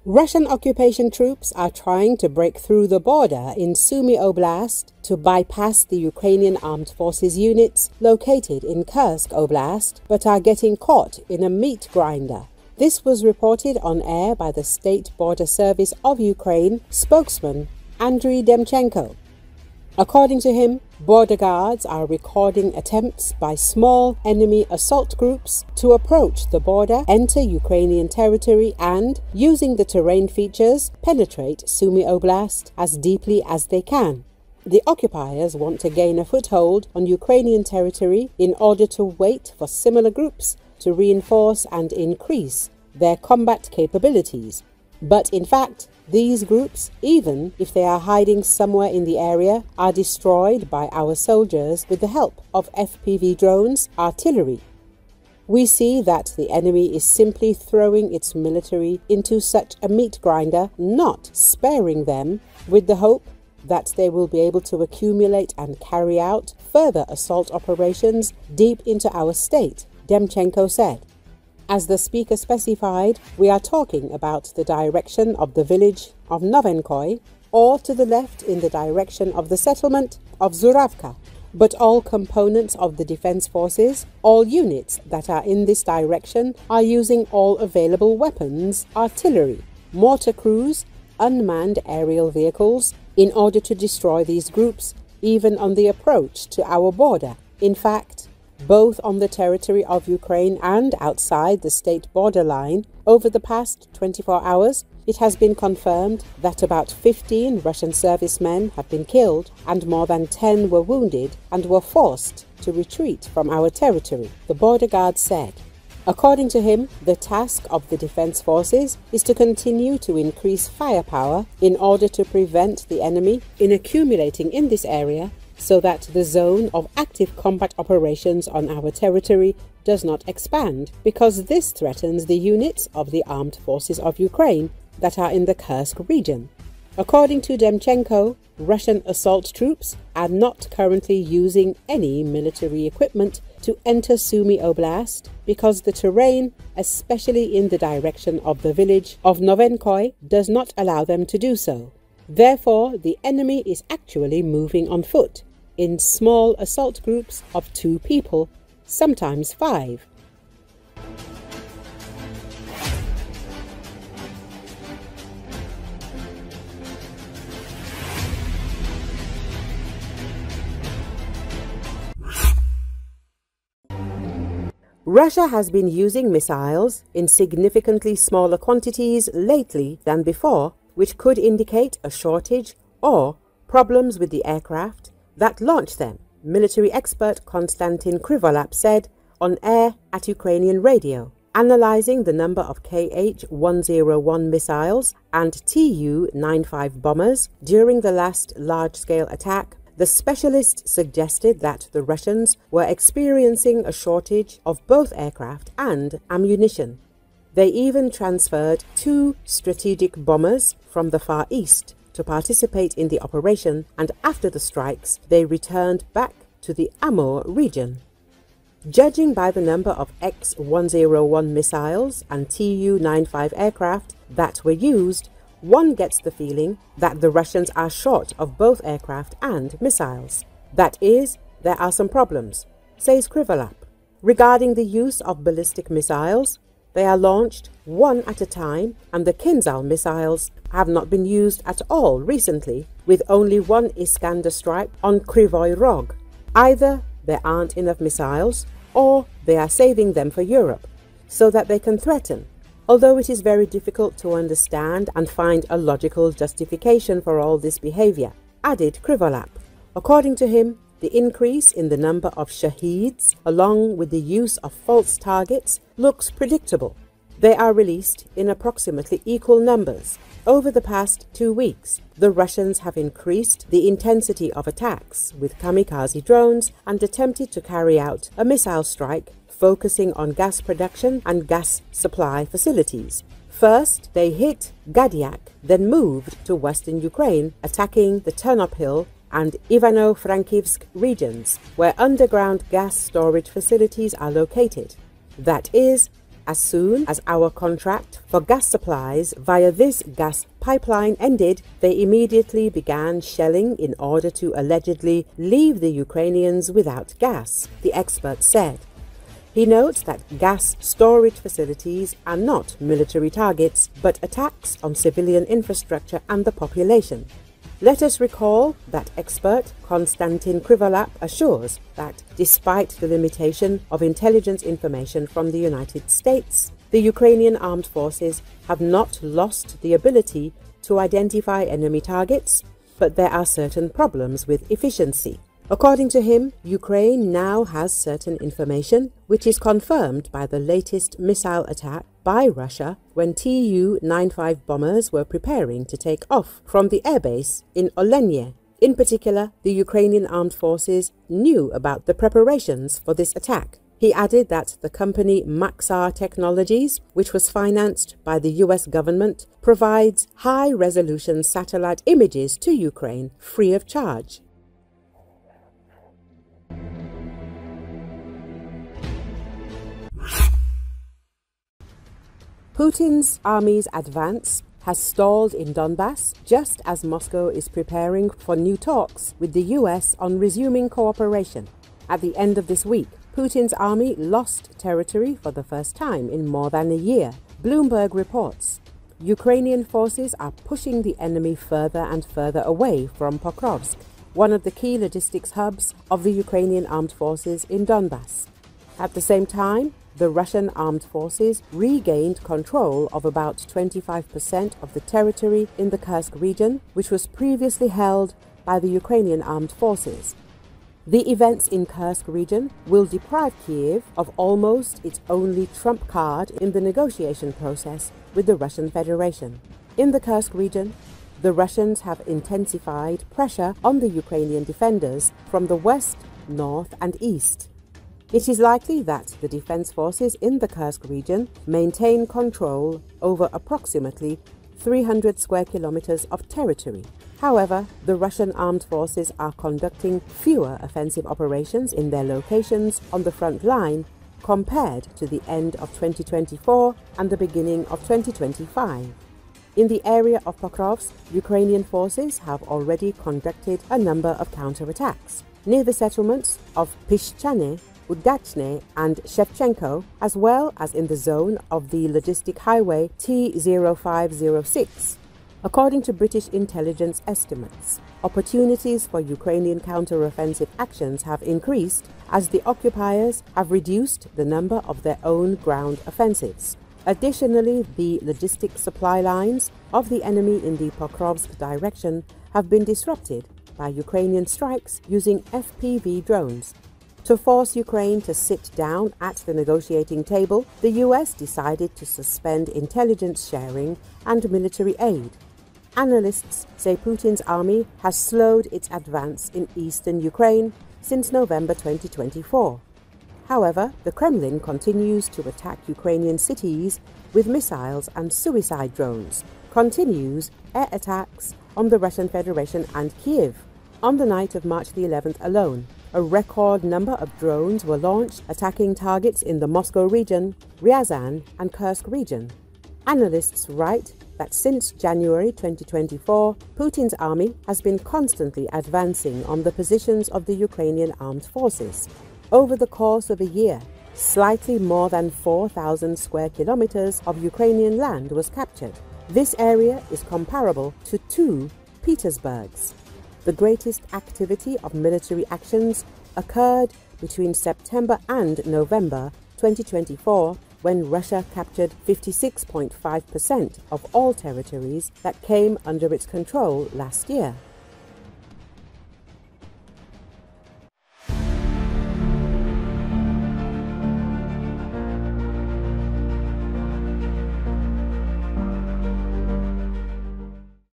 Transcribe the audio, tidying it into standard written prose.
Russian occupation troops are trying to break through the border in Sumy Oblast to bypass the Ukrainian Armed Forces units located in Kursk Oblast, but are getting caught in a meat grinder. This was reported on air by the State Border Service of Ukraine spokesman Andriy Demchenko. According to him, border guards are recording attempts by small enemy assault groups to approach the border, enter Ukrainian territory and, using the terrain features, penetrate Sumy Oblast as deeply as they can. The occupiers want to gain a foothold on Ukrainian territory in order to wait for similar groups to reinforce and increase their combat capabilities. But in fact, these groups, even if they are hiding somewhere in the area, are destroyed by our soldiers with the help of FPV drones, artillery. We see that the enemy is simply throwing its military into such a meat grinder, not sparing them, with the hope that they will be able to accumulate and carry out further assault operations deep into our state, Demchenko said. As the speaker specified, we are talking about the direction of the village of Novenkoy, or to the left in the direction of the settlement of Zuravka. But all components of the defense forces, all units that are in this direction, are using all available weapons, artillery, mortar crews, unmanned aerial vehicles, in order to destroy these groups, even on the approach to our border. In fact, both on the territory of Ukraine and outside the state borderline, over the past 24 hours, it has been confirmed that about 15 Russian servicemen have been killed and more than 10 were wounded and were forced to retreat from our territory, the border guard said. According to him, the task of the defense forces is to continue to increase firepower in order to prevent the enemy in accumulating in this area, so that the zone of active combat operations on our territory does not expand, because this threatens the units of the armed forces of Ukraine that are in the Kursk region. According to Demchenko, Russian assault troops are not currently using any military equipment to enter Sumy Oblast because the terrain, especially in the direction of the village of Novenkoy, does not allow them to do so. Therefore, the enemy is actually moving on foot, in small assault groups of 2 people, sometimes 5. Russia has been using missiles in significantly smaller quantities lately than before, which could indicate a shortage or problems with the aircraft that launched them, military expert Konstantin Krivolap said on air at Ukrainian radio. Analyzing the number of Kh-101 missiles and Tu-95 bombers during the last large-scale attack, the specialist suggested that the Russians were experiencing a shortage of both aircraft and ammunition. They even transferred 2 strategic bombers from the Far East to participate in the operation, and after the strikes, they returned back to the Amur region. Judging by the number of X-101 missiles and Tu-95 aircraft that were used, one gets the feeling that the Russians are short of both aircraft and missiles. That is, there are some problems, says Krivolap. Regarding the use of ballistic missiles, they are launched one at a time, and the Kinzhal missiles have not been used at all recently, with only 1 Iskander strike on Kryvyi Rog. Either there aren't enough missiles, or they are saving them for Europe, so that they can threaten, although it is very difficult to understand and find a logical justification for all this behavior, added Krivolap. According to him, the increase in the number of shaheeds, along with the use of false targets, looks predictable. They are released in approximately equal numbers. Over the past 2 weeks, the Russians have increased the intensity of attacks with kamikaze drones and attempted to carry out a missile strike focusing on gas production and gas supply facilities. First, they hit Gadiak, then moved to western Ukraine, attacking the Ternopil and Ivano-Frankivsk regions, where underground gas storage facilities are located. That is, As soon as our contract for gas supplies via this gas pipeline ended, they immediately began shelling in order to allegedly leave the Ukrainians without gas, the expert said. He notes that gas storage facilities are not military targets, but attacks on civilian infrastructure and the population. Let us recall that expert Konstantin Krivolap assures that despite the limitation of intelligence information from the United States, the Ukrainian Armed Forces have not lost the ability to identify enemy targets, but there are certain problems with efficiency. According to him, Ukraine now has certain information which is confirmed by the latest missile attack by Russia when Tu-95 bombers were preparing to take off from the airbase in Olenye. In particular, the Ukrainian Armed Forces knew about the preparations for this attack. He added that the company Maxar Technologies, which was financed by the US government, provides high-resolution satellite images to Ukraine free of charge. Putin's army's advance has stalled in Donbass just as Moscow is preparing for new talks with the US on resuming cooperation. At the end of this week, Putin's army lost territory for the first time in more than a year. Bloomberg reports Ukrainian forces are pushing the enemy further and further away from Pokrovsk, one of the key logistics hubs of the Ukrainian Armed Forces in Donbass. At the same time, the Russian armed forces regained control of about 25% of the territory in the Kursk region, which was previously held by the Ukrainian armed forces. The events in Kursk region will deprive Kiev of almost its only trump card in the negotiation process with the Russian Federation. In the Kursk region, the Russians have intensified pressure on the Ukrainian defenders from the west, north and east. It is likely that the defense forces in the Kursk region maintain control over approximately 300 square kilometers of territory. However, the Russian armed forces are conducting fewer offensive operations in their locations on the front line compared to the end of 2024 and the beginning of 2025. In the area of Pokrovsk, Ukrainian forces have already conducted a number of counterattacks. Near the settlements of Pishchane, Udachne and Shevchenko, as well as in the zone of the logistic highway T0506. According to British intelligence estimates, opportunities for Ukrainian counter-offensive actions have increased as the occupiers have reduced the number of their own ground offensives. Additionally, the logistic supply lines of the enemy in the Pokrovsk direction have been disrupted by Ukrainian strikes using FPV drones. To force Ukraine to sit down at the negotiating table, the US decided to suspend intelligence sharing and military aid. Analysts say Putin's army has slowed its advance in eastern Ukraine since November 2024. However, the Kremlin continues to attack Ukrainian cities with missiles and suicide drones, continues air attacks on the Russian Federation and Kiev. On the night of March the 11th alone, a record number of drones were launched attacking targets in the Moscow region, Ryazan and Kursk region. Analysts write that since January 2024, Putin's army has been constantly advancing on the positions of the Ukrainian armed forces. Over the course of a year, slightly more than 4,000 square kilometers of Ukrainian land was captured. This area is comparable to 2 Petersburgs. The greatest activity of military actions occurred between September and November 2024, when Russia captured 56.5% of all territories that came under its control last year.